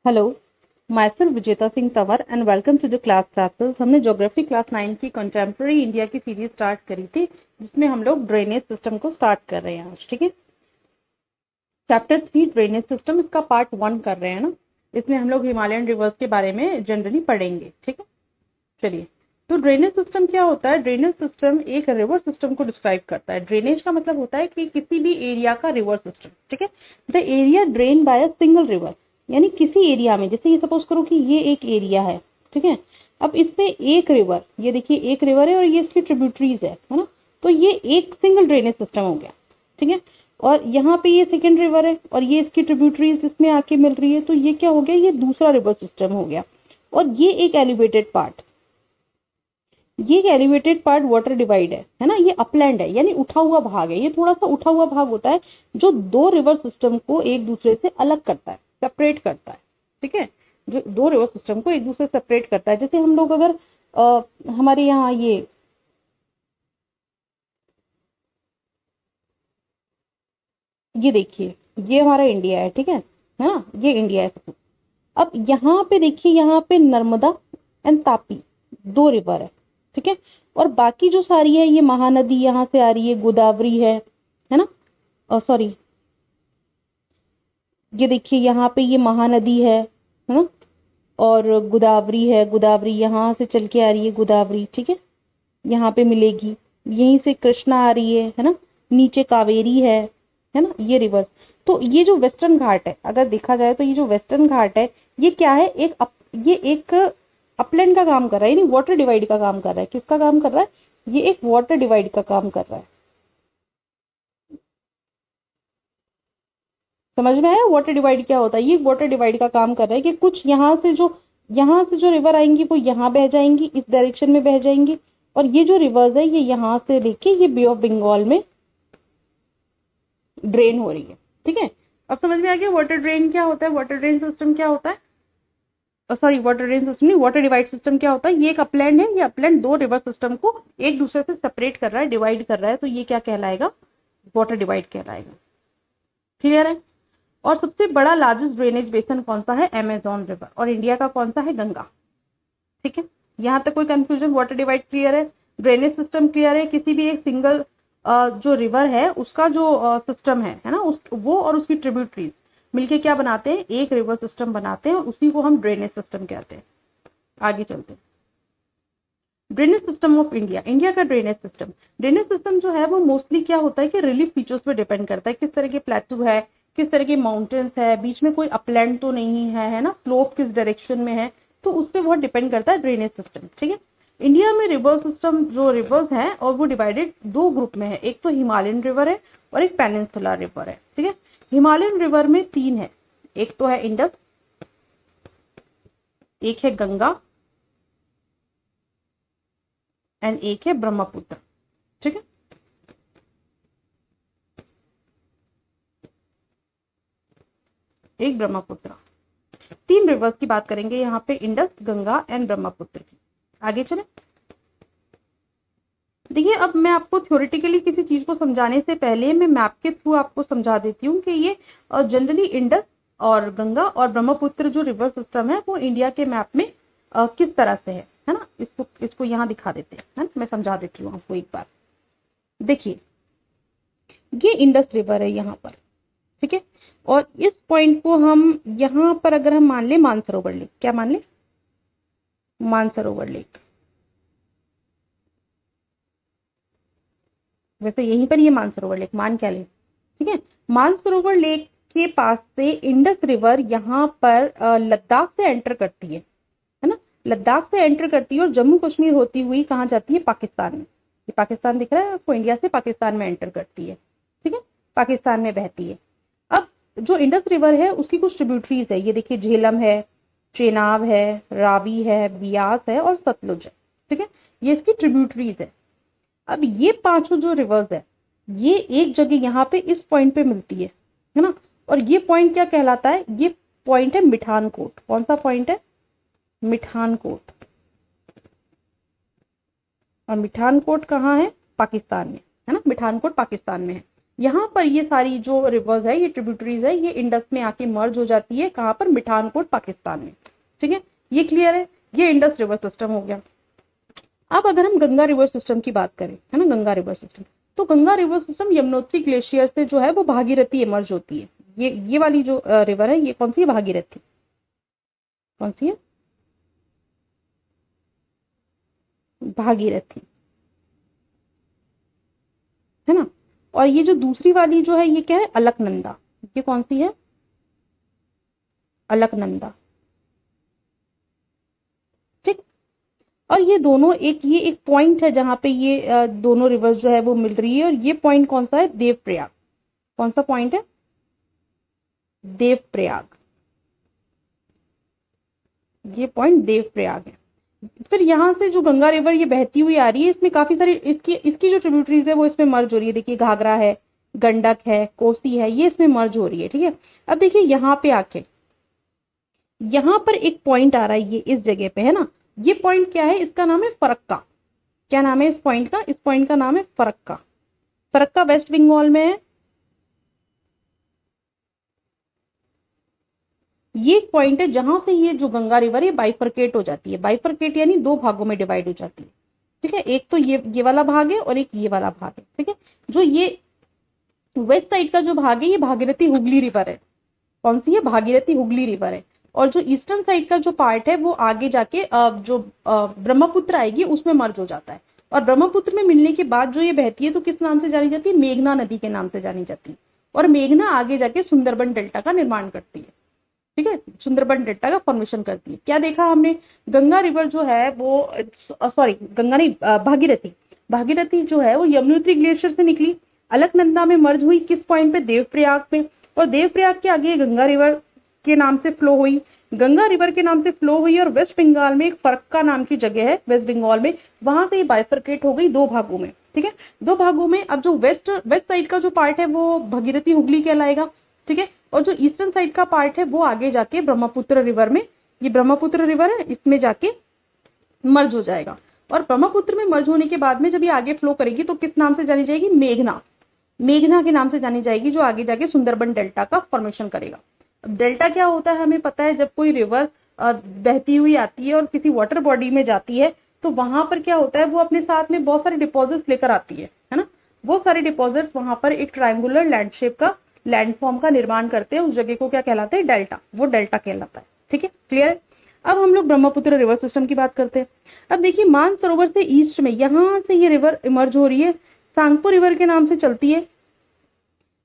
Hello, my self Vijeta Singh Tanwar and welcome to the class classes. हमने geography class 9 की contemporary India की series start करी थी, जिसमें हम लोग ड्रेनेज सिस्टम को स्टार्ट कर रहे हैं आज। ठीक है, चैप्टर 3 ड्रेनेज सिस्टम, इसका पार्ट 1 कर रहे हैं ना। इसमें हम लोग हिमालयन रिवर्स के बारे में जनरली पढ़ेंगे। ठीक है, चलिए। तो ड्रेनेज सिस्टम क्या होता है? ड्रेनेज सिस्टम एक रिवर सिस्टम को डिस्क्राइब करता है। ड्रेनेज का मतलब होता है कि किसी भी एरिया का रिवर सिस्टम। ठीक है, the area drain by a single river, यानी किसी एरिया में, जैसे ये सपोज करो कि ये एक एरिया है। ठीक है, अब इसमें एक रिवर, ये देखिए एक रिवर है और ये इसकी ट्रिब्यूटरीज है ना। तो ये एक सिंगल ड्रेनेज सिस्टम हो गया। ठीक है, और यहाँ पे ये सेकेंड रिवर है और ये इसकी ट्रिब्यूटरीज इसमें आके मिल रही है, तो ये क्या हो गया? ये दूसरा रिवर सिस्टम हो गया। और ये एक एलिवेटेड पार्ट, ये एलिवेटेड पार्ट वाटर डिवाइड है ना। ये अपलैंड है, यानी उठा हुआ भाग है। ये थोड़ा सा उठा हुआ भाग होता है जो दो रिवर सिस्टम को एक दूसरे से अलग करता है, सेपरेट करता है। ठीक है, जो दो रिवर सिस्टम को एक दूसरे से सेपरेट करता है। जैसे हम लोग अगर हमारे यहाँ ये देखिए, ये हमारा इंडिया है। ठीक है ना, ये इंडिया है सब। अब यहाँ पे देखिए, यहाँ पे नर्मदा एंड तापी दो रिवर है। ठीक है, और बाकी जो सारी है, ये महानदी यहाँ से आ रही है, गोदावरी है ना। सॉरी, ये देखिए यहाँ पे ये महानदी है ना। और गोदावरी है, गोदावरी यहाँ से चल के आ रही है गोदावरी। ठीक है, यहाँ पे मिलेगी। यहीं से कृष्णा आ रही है ना। नीचे कावेरी है ना, ये रिवर्स। तो ये जो वेस्टर्न घाट है, अगर देखा जाए तो ये जो वेस्टर्न घाट है, ये क्या है? ये एक अपलैंड का काम कर रहा है, यानी वाटर डिवाइड का काम कर रहा है। किसका काम कर रहा है? ये एक वाटर डिवाइड का काम कर रहा है। समझ में आया वाटर डिवाइड क्या होता है? ये वाटर डिवाइड का काम कर रहा है कि कुछ यहाँ से जो रिवर आएंगी वो यहाँ बह जाएंगी, इस डायरेक्शन में बह जाएंगी। और ये जो रिवर्स है, ये यहाँ से लेके ये बे ऑफ बंगाल में ड्रेन हो रही है। ठीक है, अब समझ में आ गया वाटर ड्रेन क्या होता है, वाटर ड्रेन सिस्टम क्या होता है। सॉरी, वाटर ड्रेन सिस्टम नहीं, वाटर डिवाइड सिस्टम क्या होता है? ये एक अपलैंड है, ये अपलैंड दो रिवर सिस्टम को एक दूसरे से सेपरेट कर रहा है, डिवाइड कर रहा है। तो ये क्या कहलाएगा? वाटर डिवाइड कहलाएगा। क्लियर है? और सबसे बड़ा लार्जेस्ट ड्रेनेज बेसन कौन सा है? Amazon river. और इंडिया का कौन सा है? गंगा। ठीक है, यहाँ तक कोई कंफ्यूजन? वाटर डिवाइड क्लियर है, ड्रेनेज सिस्टम क्लियर है। किसी भी एक सिंगल जो रिवर है उसका जो सिस्टम है ना, वो और उसकी ट्रिब्यूटरीज मिलके क्या बनाते हैं? एक रिवर सिस्टम बनाते हैं, और उसी को हम ड्रेनेज सिस्टम कहते हैं। आगे चलते हैं। Drainage system of India, India का ड्रेनेज सिस्टम जो है वो मोस्टली क्या होता है कि रिलीफ फीचर्स पे डिपेंड करता है। किस तरह के प्लेटू है, किस तरह के माउंटेन्स है, बीच में कोई अपलैंड तो नहीं है ना, स्लोप किस डायरेक्शन में है, तो उस पर बहुत डिपेंड करता है ड्रेनेज सिस्टम। ठीक है, इंडिया में रिवर सिस्टम जो रिवर्स है और वो डिवाइडेड दो ग्रुप में है। एक तो हिमालयन रिवर है और एक पेनिनसुलर रिवर है। ठीक है, हिमालयन रिवर में तीन है, एक तो है इंडस, एक है गंगा एंड एक है ब्रह्मपुत्र। ठीक है, एक ब्रह्मपुत्र। तीन रिवर्स की बात करेंगे यहाँ पे, इंडस, गंगा एंड ब्रह्मपुत्र की। आगे चले। देखिए, अब मैं आपको थ्योरेटिकली किसी चीज को समझाने से पहले मैं मैप के थ्रू आपको समझा देती हूँ कि ये जनरली इंडस और गंगा और ब्रह्मपुत्र जो रिवर सिस्टम है वो इंडिया के मैप में किस तरह से है ना। इसको यहाँ दिखा देते हैं, है ना? मैं समझा देती हूँ आपको एक बार। देखिए, ये इंडस रिवर है यहाँ पर। ठीक है, और इस पॉइंट को हम यहाँ पर अगर हम मान ले मानसरोवर लेक, क्या मान ले? मानसरोवर लेक। वैसे यहीं पर ये मानसरोवर लेक, मान क्या ले? ठीक है, मानसरोवर लेक के पास से इंडस रिवर यहाँ पर लद्दाख से एंटर करती है ना। लद्दाख से एंटर करती है और जम्मू कश्मीर होती हुई कहाँ जाती है? पाकिस्तान में। ये पाकिस्तान दिख रहा है आपको? इंडिया से पाकिस्तान में एंटर करती है। ठीक है, पाकिस्तान में बहती है। अब जो इंडस रिवर है उसकी कुछ ट्रिब्यूटरीज है, ये देखिए झेलम है, चेनाब है, रावी है, बियास है और सतलुज है। ठीक है, ये इसकी ट्रिब्यूटरीज है। अब ये पांचों जो रिवर्स है, ये एक जगह यहाँ पे इस पॉइंट पे मिलती है ना। और ये पॉइंट क्या कहलाता है? ये पॉइंट है मिठानकोट। कौन सा पॉइंट है? मिठानकोट। और मिठानकोट कहाँ है? पाकिस्तान में, है ना। मिठानकोट पाकिस्तान में है। यहाँ पर ये सारी जो रिवर्स है, ये ट्रिब्यूटरीज है, ये इंडस में आके मर्ज हो जाती है। कहाँ पर? मिठानकोट पाकिस्तान में। ठीक है, ये क्लियर है। ये इंडस रिवर सिस्टम हो गया। अब अगर हम गंगा रिवर सिस्टम की बात करें, है ना, गंगा रिवर सिस्टम, तो Ganga river system Yamunotri glacier से जो है वो भागीरथी इमर्ज होती है। ये वाली जो रिवर है, ये कौन सी है? भागीरथी। कौन सी है? भागीरथी, है ना। और ये जो दूसरी वाली जो है, ये क्या है? अलकनंदा। ये कौन सी है? अलकनंदा। ठीक। और ये दोनों ये एक पॉइंट है जहां पे ये दोनों रिवर्स जो है वो मिल रही है। और ये पॉइंट कौन सा है? देवप्रयाग। कौन सा पॉइंट है? देवप्रयाग। ये पॉइंट देवप्रयाग है। फिर यहाँ से जो गंगा रिवर ये बहती हुई आ रही है, इसमें काफी सारी इसकी जो ट्रिब्यूटरीज है वो इसमें मर्ज हो रही है। देखिए, घाघरा है, गंडक है, कोसी है, ये इसमें मर्ज हो रही है। ठीक है, अब देखिए यहाँ पे आके यहाँ पर एक पॉइंट आ रहा है, ये इस जगह पे, है ना। ये पॉइंट क्या है? इसका नाम है फरक्का। क्या नाम है इस पॉइंट का? इस पॉइंट का नाम है फरक्का। फरक्का वेस्ट बंगाल में है। ये एक पॉइंट है जहां से ये जो गंगा रिवर है बाइफरकेट हो जाती है। बाइफरकेट यानी दो भागों में डिवाइड हो जाती है। ठीक है, एक तो ये वाला भाग है और एक ये वाला भाग है। ठीक है, जो ये वेस्ट साइड का जो भाग है, ये भागीरथी हुगली रिवर है। कौन सी है? भागीरथी हुगली रिवर है। और जो ईस्टर्न साइड का जो पार्ट है वो आगे जाके जो ब्रह्मपुत्र आएगी उसमें मर्ज हो जाता है। और ब्रह्मपुत्र में मिलने के बाद जो ये बहती है तो किस नाम से जानी जाती है? मेघना नदी के नाम से जानी जाती है। और मेघना आगे जाके सुंदरबन डेल्टा का निर्माण करती है। ठीक है, सुंदरबन डेल्टा का फॉर्मेशन करती है। क्या देखा हमने? गंगा रिवर जो है वो, सॉरी गंगा नहीं, भागीरथी। भागीरथी जो है वो यमुनोत्री ग्लेशियर से निकली, अलकनंदा में मर्ज हुई। किस पॉइंट पे? देवप्रयाग पे। और देवप्रयाग के आगे गंगा रिवर के नाम से फ्लो हुई। गंगा रिवर के नाम से फ्लो हुई और वेस्ट बंगाल में एक फरक्का नाम की जगह है वेस्ट बंगाल में, वहां से ये बाइफरकेट हो गई दो भागों में। ठीक है, दो भागों में। अब जो वेस्ट साइड का जो पार्ट है वो भगीरथी हुगली कहलाएगा। ठीक है, और जो ईस्टर्न साइड का पार्ट है वो आगे जाके ब्रह्मपुत्र रिवर में, ये ब्रह्मपुत्र रिवर है, इसमें जाके मर्ज हो जाएगा। और ब्रह्मपुत्र में मर्ज होने के बाद में जब ये आगे फ्लो करेगी तो किस नाम से जानी जाएगी? मेघना। मेघना के नाम से जानी जाएगी, जो आगे जाके सुंदरबन डेल्टा का फॉर्मेशन करेगा। अब डेल्टा क्या होता है हमें पता है। जब कोई रिवर बहती हुई आती है और किसी वाटर बॉडी में जाती है तो वहां पर क्या होता है, वो अपने साथ में बहुत सारे डिपॉजिट्स लेकर आती है ना। वो सारे डिपॉजिट्स वहां पर एक ट्रायंगुलर लैंडशेप का लैंडफॉर्म का निर्माण करते हैं। उस जगह को क्या कहलाता है? डेल्टा। वो डेल्टा कहलाता है। ठीक है, क्लियर है। अब हम लोग ब्रह्मपुत्र रिवर सिस्टम की बात करते हैं। अब देखिए, मानसरोवर से ईस्ट में यहाँ से ये रिवर इमर्ज हो रही है, सांगपो रिवर के नाम से चलती है।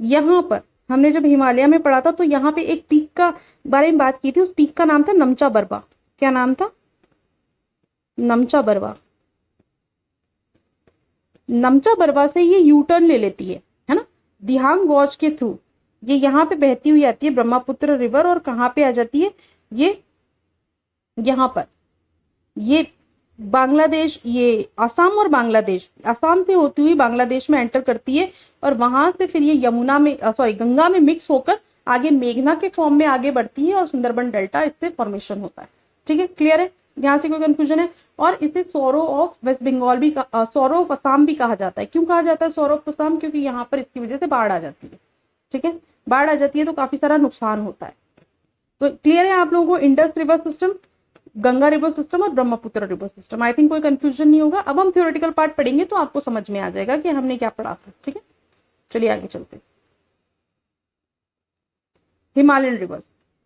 यहाँ पर हमने जब हिमालय में पढ़ा था तो यहाँ पे एक पीक का बारे में बात की थी। उस पीक का नाम था नमचा बरवा। क्या नाम था? नमचा बरवा। नमचा बरवा से ये यू टर्न ले लेती है ना, दिहांग गॉज के थ्रू। ये यहाँ पे बहती हुई आती है ब्रह्मपुत्र रिवर, और कहाँ पे आ जाती है? ये यहाँ पर, ये बांग्लादेश, ये आसाम और बांग्लादेश, आसाम से होती हुई बांग्लादेश में एंटर करती है। और वहां से फिर ये यमुना में, गंगा में मिक्स होकर आगे मेघना के फॉर्म में आगे बढ़ती है और सुंदरबन डेल्टा इससे फॉर्मेशन होता है। ठीक है, क्लियर है। यहाँ से कोई कंफ्यूजन है? और इसे सौरो ऑफ वेस्ट बंगाल भी, सौरो ऑफ असम भी कहा जाता है। क्यों कहा जाता है सौरो ऑफ असम? क्योंकि यहाँ पर इसकी वजह से बाढ़ आ जाती है। ठीक है, बाढ़ आ जाती है तो काफी सारा नुकसान होता है। तो क्लियर है आप लोगों को Indus river system, Ganga river system और Brahmaputra river system. I think कोई कंफ्यूजन नहीं होगा। अब हम थ्योरेटिकल पार्ट पढ़ेंगे तो आपको समझ में आ जाएगा कि हमने क्या पढ़ा था। ठीक है, चलिए आगे चलते हैं। Himalayan rivers,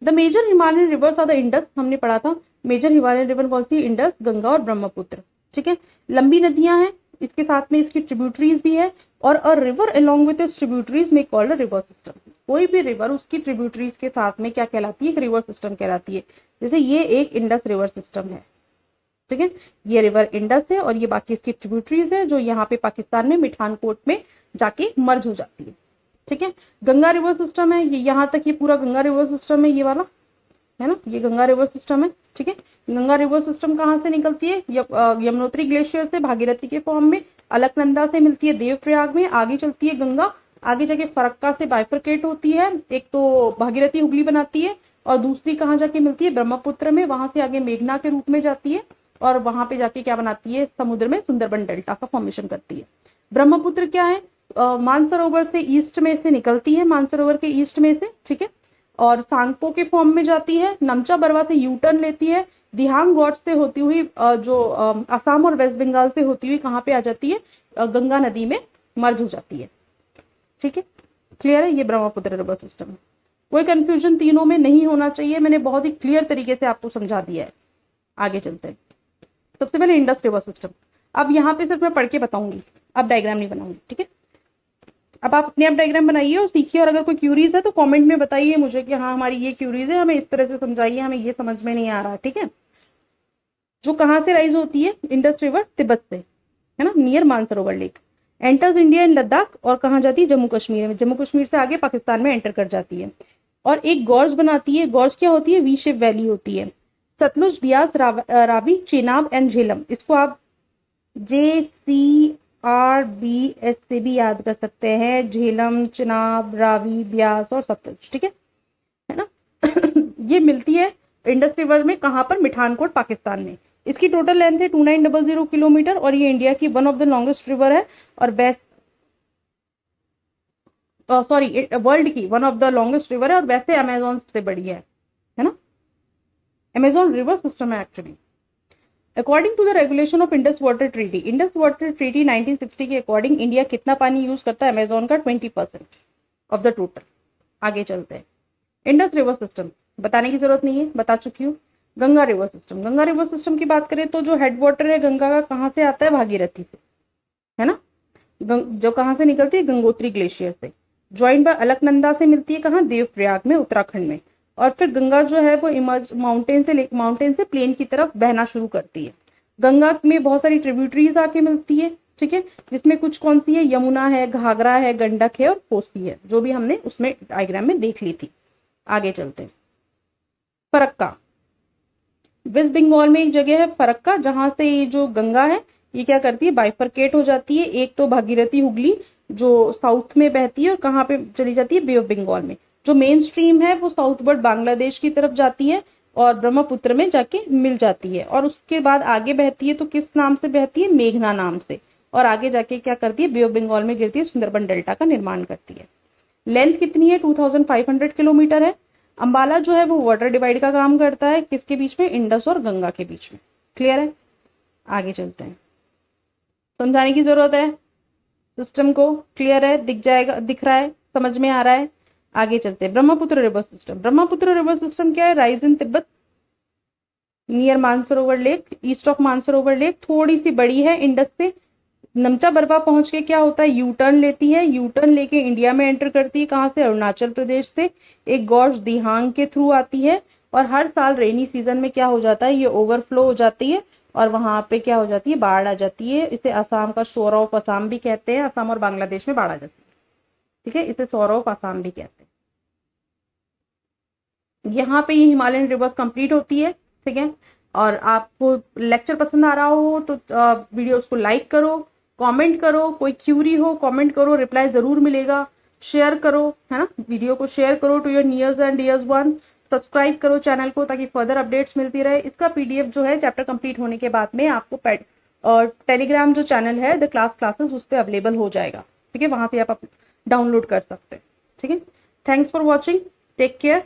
the major Himalayan rivers are the Indus. हमने पढ़ा था मेजर हिमालयन रिवर कौन सी? इंडस, गंगा और ब्रह्मपुत्र। ठीक है, लंबी नदियां हैं, इसके साथ में इसकी ट्रिब्यूटरीज भी है। और a river along with its tributaries में कॉल्ड रिवर सिस्टम। कोई भी रिवर उसकी ट्रिब्यूटरीज के साथ में क्या कहलाती है? एक रिवर सिस्टम कहलाती है। जैसे ये एक इंडस रिवर सिस्टम है। ठीक है, ये रिवर इंडस है और ये बाकी इसकी ट्रिब्यूटरीज है जो यहाँ पे पाकिस्तान में मिठानकोट में जाके मर्ज हो जाती है। ठीक है, गंगा रिवर सिस्टम है, ये यहाँ तक ये पूरा गंगा रिवर सिस्टम है, ये वाला है ना, ये गंगा रिवर सिस्टम है। ठीक है, गंगा रिवर सिस्टम कहाँ से निकलती है? यमुनोत्री ग्लेशियर से भागीरथी के फॉर्म में, अलकनंदा से मिलती है देवप्रयाग में, आगे चलती है गंगा, आगे जाके फरक्का से बाइफरकेट होती है। एक तो भागीरथी हुगली बनाती है और दूसरी कहाँ जाके मिलती है? ब्रह्मपुत्र में, वहां से आगे मेघना के रूप में जाती है और वहां पे जाके क्या बनाती है? समुद्र में सुंदरबन डेल्टा का फॉर्मेशन करती है। ब्रह्मपुत्र क्या है? मानसरोवर से ईस्ट में से निकलती है, मानसरोवर के ईस्ट में से, ठीक है, और सांगपो के फॉर्म में जाती है, नमचा बरवा से यू टर्न लेती है, दिहांग गॉड से होती हुई जो असम और वेस्ट बंगाल से होती हुई कहाँ पे आ जाती है, गंगा नदी में मर्ज हो जाती है। ठीक है, क्लियर है, ये ब्रह्मपुत्र रिवर सिस्टम है। कोई कंफ्यूजन तीनों में नहीं होना चाहिए, मैंने बहुत ही क्लियर तरीके से आपको समझा दिया है। आगे चलते हैं। सबसे पहले इंडस रिवर सिस्टम। अब यहाँ पे सिर्फ मैं पढ़ के बताऊंगी, अब डायग्राम नहीं बनाऊंगी, ठीक है। अब आप अपने आप डायग्राम बनाइए और सीखिए, और अगर कोई क्यूरीज है तो कमेंट में बताइए मुझे कि हाँ हमारी ये क्यूरीज है, हमें इस तरह से समझाइए, हमें ये समझ में नहीं आ रहा, ठीक है। जो कहाँ से राइज होती है, इंडस रिवर तिब्बत से, है ना, near Mansarovar lake, enters India in Ladakh, और कहाँ जाती है, जम्मू कश्मीर में, जम्मू कश्मीर से आगे पाकिस्तान में एंटर कर जाती है, और एक गॉर्ज बनाती है। गॉर्ज क्या होती है, वी शेप वैली होती है। सतलुज, ब्यास, रावी, चेनाब एंड झेलम, इसको आप JCRBS से भी याद कर सकते हैं, झेलम, चिनाब, रावी, ब्यास और सतलुज, ठीक है ना। ये मिलती है इंडस रिवर में, कहाँ पर, मिठानकोट पाकिस्तान में। इसकी टोटल लेंथ है 2900 किलोमीटर, और ये इंडिया की one of the longest river है, और वर्ल्ड की one of the longest river है, और वैसे अमेजोन से बड़ी है ना, अमेजोन रिवर सिस्टम है actually. According to the regulation of Indus water treaty, Indus water treaty 1960 के अकॉर्डिंग इंडिया कितना पानी यूज करता है अमेजोन का, 20% ऑफ द टोटल। आगे चलते हैं। इंडस रिवर सिस्टम बताने की जरूरत नहीं है, बता चुकी हूँ। Ganga river system, Ganga river system की बात करें तो जो हेड वाटर है गंगा का कहाँ से आता है, भागीरथी से, है ना। जो कहाँ से निकलती है, गंगोत्री ग्लेशियर से, ज्वाइंट बाय अलकनंदा से मिलती है कहाँ, देवप्रयाग में, उत्तराखंड में, और फिर गंगा जो है वो इमर्ज माउंटेन से प्लेन की तरफ बहना शुरू करती है। गंगा में बहुत सारी ट्रिब्यूटरीज आके मिलती है, ठीक है, जिसमें कुछ कौन सी है, यमुना है, घाघरा है, गंडक है और कोसी है, जो भी हमने उसमें डायग्राम में देख ली थी। आगे चलते हैं। फरक्का, वेस्ट बंगाल में एक जगह है फरक्का, जहां से ये जो गंगा है ये क्या करती है, बाइफरकेट हो जाती है। एक तो भागीरथी हुगली जो साउथ में बहती है, और कहाँ पे चली जाती है, बे ऑफ बंगाल में। जो मेन स्ट्रीम है वो साउथवर्ड बांग्लादेश की तरफ जाती है, और ब्रह्मपुत्र में जाके मिल जाती है, और उसके बाद आगे बहती है तो किस नाम से बहती है, मेघना नाम से, और आगे जाके क्या करती है, बे ऑफ बंगाल में गिरती है, सुंदरबन डेल्टा का निर्माण करती है। लेंथ कितनी है, 2500 किलोमीटर है। अंबाला जो है वो वाटर डिवाइड का काम करता है, किसके बीच में, इंडस और गंगा के बीच में। क्लियर है, आगे चलते हैं। समझाने की जरूरत है सिस्टम को, क्लियर है, दिख जाएगा, दिख रहा है, समझ में आ रहा है। आगे चलते हैं। Brahmaputra river system, Brahmaputra river system क्या है, rise in Tibet near Mansarovar lake, east of Mansarovar lake, थोड़ी सी बड़ी है इंडस से। नमचा बरवा पहुंच के क्या होता है, यू टर्न लेती है, यू टर्न लेके इंडिया में एंटर करती है, कहाँ से, अरुणाचल प्रदेश से। एक गॉर्ज दिहांग के थ्रू आती है, और हर साल रेनी सीजन में क्या हो जाता है, ये ओवरफ्लो हो जाती है, और वहां पे क्या हो जाती है, बाढ़ आ जाती है। इसे असम का शोर ऑफ असम भी कहते हैं, असम और बांग्लादेश में बाढ़ आ जाती है, ठीक है, इसे शोर ऑफ असम भी कहते हैं। यहाँ पे ये हिमालयन रिवर्स कंप्लीट होती है, ठीक है। और आपको लेक्चर पसंद आ रहा हो तो वीडियोस को लाइक करो, कमेंट करो, कोई क्यूरी हो कमेंट करो, रिप्लाई जरूर मिलेगा। शेयर करो, है ना, वीडियो को शेयर करो to your nears and dears one. Subscribe करो चैनल को ताकि फर्दर अपडेट्स मिलती रहे। इसका पीडीएफ जो है चैप्टर कंप्लीट होने के बाद में आपको और टेलीग्राम जो चैनल है द क्लास क्लासेस उस पर अवेलेबल हो जाएगा, ठीक है, वहां से आप डाउनलोड कर सकते हैं, ठीक है। Thanks for watching, take care.